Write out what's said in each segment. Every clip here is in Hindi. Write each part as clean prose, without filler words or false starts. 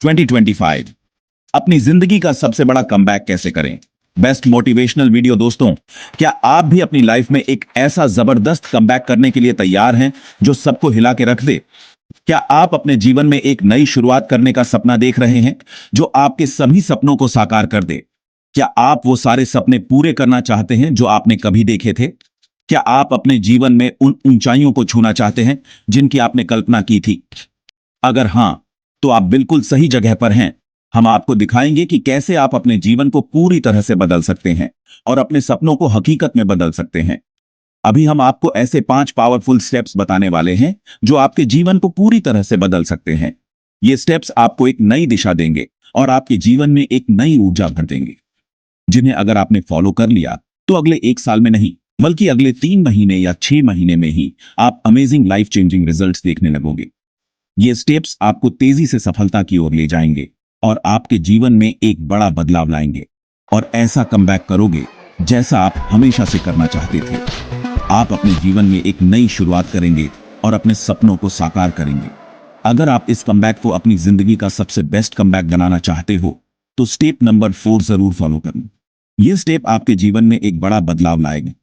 2025 अपनी जिंदगी का सबसे बड़ा कमबैक कैसे करें। Best motivational video. दोस्तों, क्या आप भी अपनी लाइफ में एक ऐसा जबरदस्त कमबैक करने के लिए तैयार हैं जो सबको हिला के रख दे? क्या आप अपने जीवन में एक नई शुरुआत करने का सपना देख रहे हैं जो आपके सभी सपनों को साकार कर दे? क्या आप वो सारे सपने पूरे करना चाहते हैं जो आपने कभी देखे थे? क्या आप अपने जीवन में उन ऊंचाइयों को छूना चाहते हैं जिनकी आपने कल्पना की थी? अगर हां, तो आप बिल्कुल सही जगह पर हैं। हम आपको दिखाएंगे कि कैसे आप अपने जीवन को पूरी तरह से बदल सकते हैं और अपने सपनों को हकीकत में बदल सकते हैं। अभी हम आपको ऐसे 5 पावरफुल स्टेप्स बताने वाले हैं जो आपके जीवन को पूरी तरह से बदल सकते हैं। ये स्टेप्स आपको एक नई दिशा देंगे और आपके जीवन में एक नई ऊर्जा भर देंगे, जिन्हें अगर आपने फॉलो कर लिया तो अगले 1 साल में नहीं, बल्कि अगले 3 महीने या 6 महीने में ही आप अमेजिंग लाइफ चेंजिंग रिजल्ट्स देखने लगोगे। ये स्टेप्स आपको तेजी से सफलता की ओर ले जाएंगे और आपके जीवन में एक बड़ा बदलाव लाएंगे और ऐसा कमबैक करोगे जैसा आप हमेशा से करना चाहते थे। आप अपने जीवन में एक नई शुरुआत करेंगे और अपने सपनों को साकार करेंगे। अगर आप इस कमबैक को अपनी जिंदगी का सबसे बेस्ट कमबैक बनाना चाहते हो तो स्टेप नंबर 4 जरूर फॉलो करना। यह स्टेप आपके जीवन में एक बड़ा बदलाव लाएगा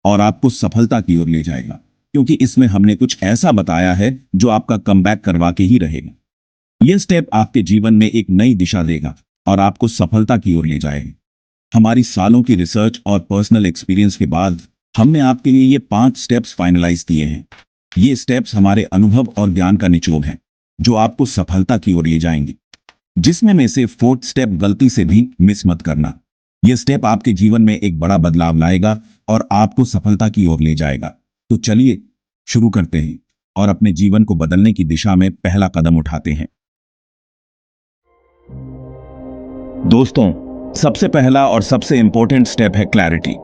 और आपको सफलता की ओर ले जाएगा, क्योंकि इसमें हमने कुछ ऐसा बताया है जो आपका कमबैक करवा के ही रहेगा। यह स्टेप आपके जीवन में एक नई दिशा देगा और आपको सफलता की ओर ले जाएगा। हमारी सालों की रिसर्च और पर्सनल एक्सपीरियंस के बाद हमने आपके लिए ये 5 स्टेप्स फाइनलाइज किए हैं। ये स्टेप्स हमारे अनुभव और ज्ञान का निचोड़ है जो आपको सफलता की ओर ले जाएंगे, जिसमें में से 4th स्टेप गलती से भी मिस मत करना। यह स्टेप आपके जीवन में एक बड़ा बदलाव लाएगा और आपको सफलता की ओर ले जाएगा। तो चलिए शुरू करते हैं और अपने जीवन को बदलने की दिशा में पहला कदम उठाते हैं। दोस्तों, सबसे पहला और सबसे इंपॉर्टेंट स्टेप है क्लैरिटी।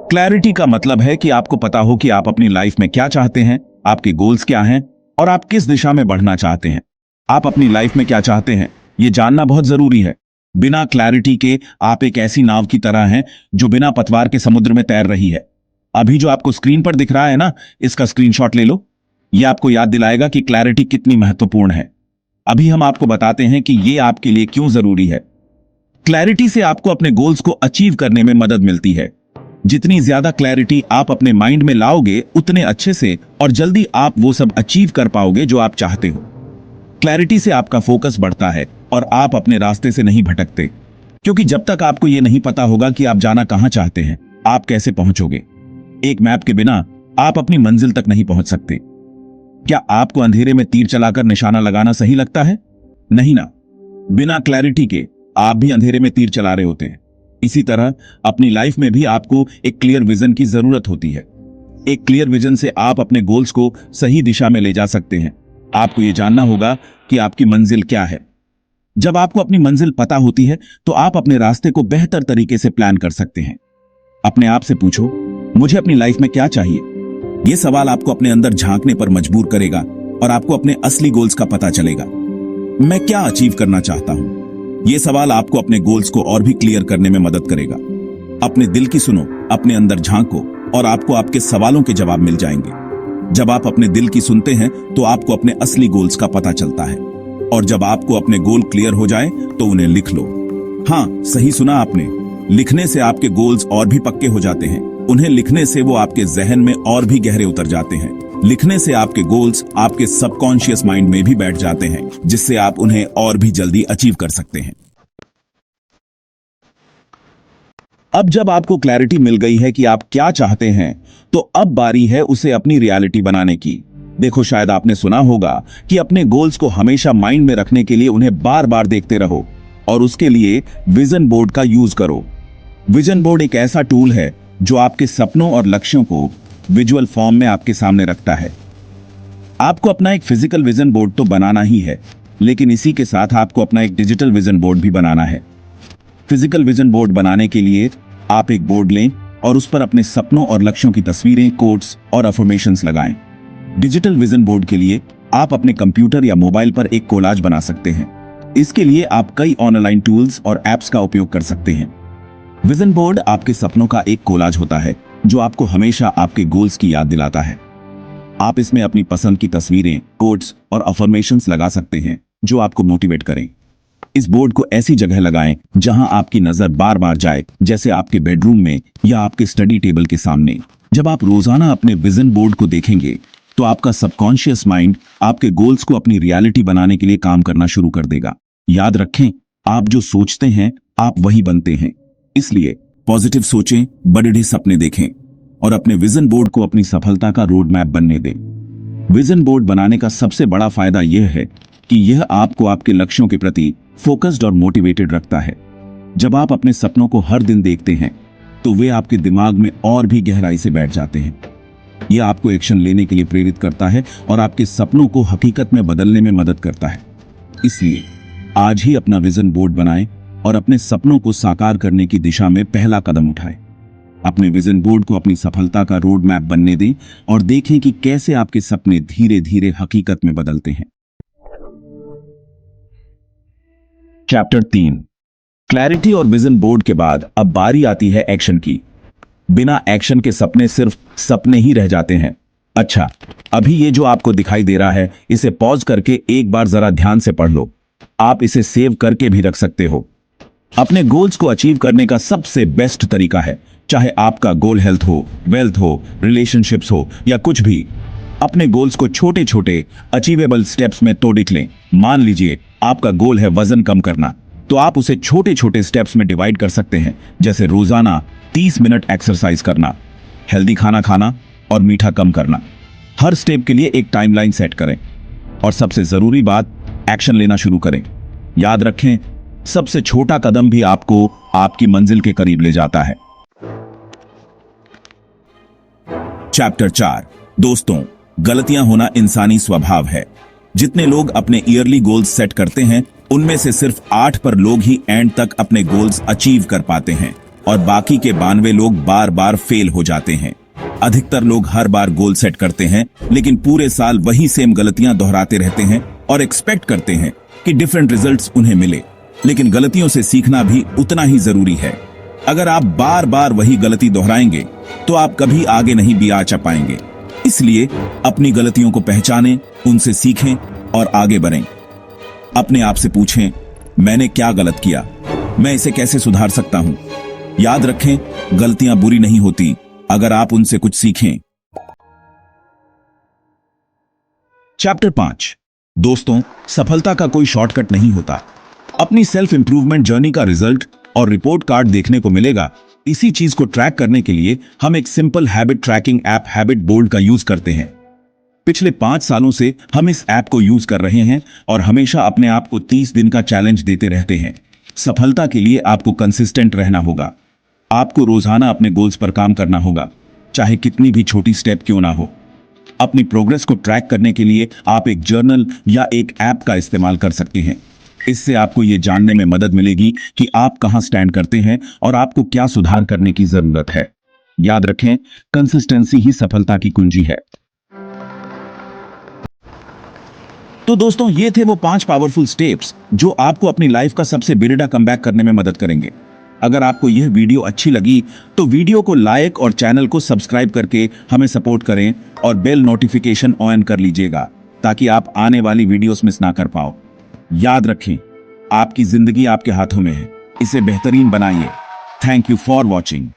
क्लैरिटी का मतलब है कि आपको पता हो कि आप अपनी लाइफ में क्या चाहते हैं, आपके गोल्स क्या हैं और आप किस दिशा में बढ़ना चाहते हैं। आप अपनी लाइफ में क्या चाहते हैं, यह जानना बहुत जरूरी है। बिना क्लैरिटी के आप एक ऐसी नाव की तरह हैं जो बिना पतवार के समुद्र में तैर रही है। अभी जो आपको स्क्रीन पर दिख रहा है ना, इसका स्क्रीनशॉट ले लो। यह आपको याद दिलाएगा कि क्लैरिटी कितनी महत्वपूर्ण है। अभी हम आपको बताते हैं कि यह आपके लिए क्यों जरूरी है। क्लैरिटी से आपको अपने गोल्स को अचीव करने में मदद मिलती है। जितनी ज्यादा क्लैरिटी आप अपने माइंड में लाओगे, उतने अच्छे से और जल्दी आप वो सब अचीव कर पाओगे जो आप चाहते हो। क्लैरिटी से आपका फोकस बढ़ता है और आप अपने रास्ते से नहीं भटकते, क्योंकि जब तक आपको यह नहीं पता होगा कि आप जाना कहां चाहते हैं, आप कैसे पहुंचोगे। एक मैप के बिना आप अपनी मंजिल तक नहीं पहुंच सकते। क्या आपको अंधेरे में तीर चलाकर निशाना लगाना सही लगता है? नहीं ना। बिना क्लैरिटी के आप भी अंधेरे में तीर चला रहे होते हैं। इसी तरह अपनी लाइफ में भी आपको एक क्लियर विजन की जरूरत होती है। एक क्लियर विजन से आप अपने गोल्स को सही दिशा में ले जा सकते हैं। आपको यह जानना होगा कि आपकी मंजिल क्या है। जब आपको अपनी मंजिल पता होती है तो आप अपने रास्ते को बेहतर तरीके से प्लान कर सकते हैं। अपने आप से पूछो, मुझे अपनी लाइफ में क्या चाहिए? यह सवाल आपको अपने अंदर झांकने पर मजबूर करेगा और आपको अपने असली गोल्स का पता चलेगा। मैं क्या अचीव करना चाहता हूं? यह सवाल आपको अपने गोल्स को और भी क्लियर करने में मदद करेगा। अपने दिल की सुनो, अपने अंदर झांको और आपको आपके सवालों के जवाब मिल जाएंगे। जब आप अपने दिल की सुनते हैं तो आपको अपने असली गोल्स का पता चलता है, और जब आपको अपने गोल क्लियर हो जाए तो उन्हें लिख लो। हाँ, सही सुना आपने। लिखने से आपके गोल्स और भी पक्के हो जाते हैं। उन्हें लिखने से वो आपके जहन में और भी गहरे उतर जाते हैं। लिखने से आपके गोल्स आपके सबकॉन्शियस माइंड में भी बैठ जाते हैं, जिससे आप उन्हें और भी जल्दी अचीव कर सकते हैं। अब जब आपको क्लैरिटी मिल गई है कि आप क्या चाहते हैं, तो अब बारी है उसे अपनी रियलिटी बनाने की। देखो, शायद आपने सुना होगा कि अपने गोल्स को हमेशा माइंड में रखने के लिए उन्हें बार बार देखते रहो और उसके लिए विजन बोर्ड का यूज करो। विजन बोर्ड एक ऐसा टूल है जो आपके सपनों और लक्ष्यों को विजुअल फॉर्म में आपके सामने रखता है। आपको अपना एक फिजिकल विजन बोर्ड तो बनाना ही है, लेकिन इसी के साथ आपको अपना एक डिजिटल विजन बोर्ड भी बनाना है। फिजिकल विजन बोर्ड बनाने के लिए आप एक बोर्ड लें और उस पर अपने सपनों और लक्ष्यों की तस्वीरें, कोट्स और अफर्मेशंस लगाएं। डिजिटल विजन बोर्ड के लिए आप अपने कंप्यूटर या मोबाइल पर एक कोलाज बना सकते हैं। इसके लिए आप कई ऑनलाइन टूल्स और एप्स का उपयोग कर सकते हैं। विजन बोर्ड आपके सपनों का एक कोलाज होता है जो आपको हमेशा आपके गोल्स की याद दिलाता है। आप इसमें अपनी पसंद की तस्वीरें, कोट्स और अफर्मेशंस लगा सकते हैं जो आपको मोटिवेट करें। इस बोर्ड को ऐसी जगह लगाएं जहां आपकी नजर बार बार जाए, जैसे आपके बेडरूम में या आपके स्टडी टेबल के सामने। जब आप रोजाना अपने विजन बोर्ड को देखेंगे तो आपका सबकॉन्शियस माइंड आपके गोल्स को अपनी रियलिटी बनाने के लिए काम करना शुरू कर देगा। याद रखें, आप जो सोचते हैं आप वही बनते हैं। इसलिए पॉजिटिव सोचें, बड़े सपने देखें और अपने विजन बोर्ड को अपनी सफलता का रोड मैप बनने दें। विजन बोर्ड बनाने का सबसे बड़ा फायदा यह है कि यह आपको आपके लक्ष्यों के प्रति फोकस्ड और मोटिवेटेड रखता है। जब आप अपने सपनों को हर दिन देखते हैं तो वे आपके दिमाग में और भी गहराई से बैठ जाते हैं। यह आपको एक्शन लेने के लिए प्रेरित करता है और आपके सपनों को हकीकत में बदलने में मदद करता है। इसलिए आज ही अपना विजन बोर्ड बनाएं और अपने सपनों को साकार करने की दिशा में पहला कदम उठाएं। अपने विजन बोर्ड को अपनी सफलता का रोड मैप बनने दें और देखें कि कैसे आपके सपने धीरे धीरे हकीकत में बदलते हैं। चैप्टर 3, क्लैरिटी और विजन बोर्ड के बाद अब बारी आती है एक्शन की। बिना एक्शन के सपने सिर्फ सपने ही रह जाते हैं। अच्छा, अभी ये जो आपको दिखाई दे रहा है, इसे पॉज करके एक बार जरा ध्यान से पढ़ लो। आप इसे सेव करके भी रख सकते हो। अपने गोल्स को अचीव करने का सबसे बेस्ट तरीका है, चाहे आपका गोल हेल्थ हो, वेल्थ हो, रिलेशनशिप्स हो या कुछ भी, अपने गोल्स को छोटे छोटे अचीवेबल स्टेप्स में तोड़ लें। मान लीजिए आपका गोल है वजन कम करना, तो आप उसे छोटे छोटे स्टेप्स में डिवाइड कर सकते हैं, जैसे रोजाना 30 मिनट एक्सरसाइज करना, हेल्दी खाना खाना और मीठा कम करना। हर स्टेप के लिए एक टाइमलाइन सेट करें और सबसे जरूरी बात, एक्शन लेना शुरू करें। याद रखें, सबसे छोटा कदम भी आपको आपकी मंजिल के करीब ले जाता है। चैप्टर 4, दोस्तों, गलतियां होना इंसानी स्वभाव है। जितने लोग अपने ईयरली गोल्स सेट करते हैं उनमें से सिर्फ 8 पर लोग ही एंड तक अपने गोल्स अचीव कर पाते हैं और बाकी के 92 लोग बार बार फेल हो जाते हैं। अधिकतर लोग हर बार गोल सेट करते हैं लेकिन पूरे साल वही सेम गलतियां दोहराते रहते हैं और एक्सपेक्ट करते हैं कि डिफरेंट रिजल्ट्स उन्हें मिले। लेकिन गलतियों से सीखना भी उतना ही जरूरी है। अगर आप बार बार वही गलती दोहराएंगे तो आप कभी आगे नहीं भी आ पाएंगे। इसलिए अपनी गलतियों को पहचानें, उनसे सीखें और आगे बढ़ें। अपने आप से पूछें, मैंने क्या गलत किया, मैं इसे कैसे सुधार सकता हूं। याद रखें, गलतियां बुरी नहीं होती अगर आप उनसे कुछ सीखें। चैप्टर 5, दोस्तों, सफलता का कोई शॉर्टकट नहीं होता। अपनी सेल्फ इंप्रूवमेंट जर्नी का रिजल्ट और रिपोर्ट कार्ड देखने को मिलेगा। इसी चीज को ट्रैक करने के लिए हम एक simple habit tracking app habit board का यूज करते हैं। पिछले 5 सालों से हम इस ऐप को यूज कर रहे हैं और हमेशा अपने आप को 30 दिन का चैलेंज देते रहते हैं। सफलता के लिए आपको कंसिस्टेंट रहना होगा। आपको रोजाना अपने गोल्स पर काम करना होगा, चाहे कितनी भी छोटी स्टेप क्यों ना हो। अपनी प्रोग्रेस को ट्रैक करने के लिए आप एक जर्नल या एक ऐप का इस्तेमाल कर सकते हैं। इससे आपको ये जानने में मदद मिलेगी कि आप कहां स्टैंड करते हैं और आपको क्या सुधार करने की जरूरत है। याद रखें, कंसिस्टेंसी ही सफलता की कुंजी है। तो दोस्तों, ये थे वो 5 पावरफुल स्टेप्स जो आपको अपनी लाइफ का सबसे बिगड़ा कमबैक करने में मदद करेंगे। अगर आपको यह वीडियो अच्छी लगी तो वीडियो को लाइक और चैनल को सब्सक्राइब करके हमें सपोर्ट करें और बेल नोटिफिकेशन ऑन कर लीजिएगा ताकि आप आने वाली वीडियोस मिस ना कर पाओ। याद रखें, आपकी जिंदगी आपके हाथों में है, इसे बेहतरीन बनाइए। Thank you for watching.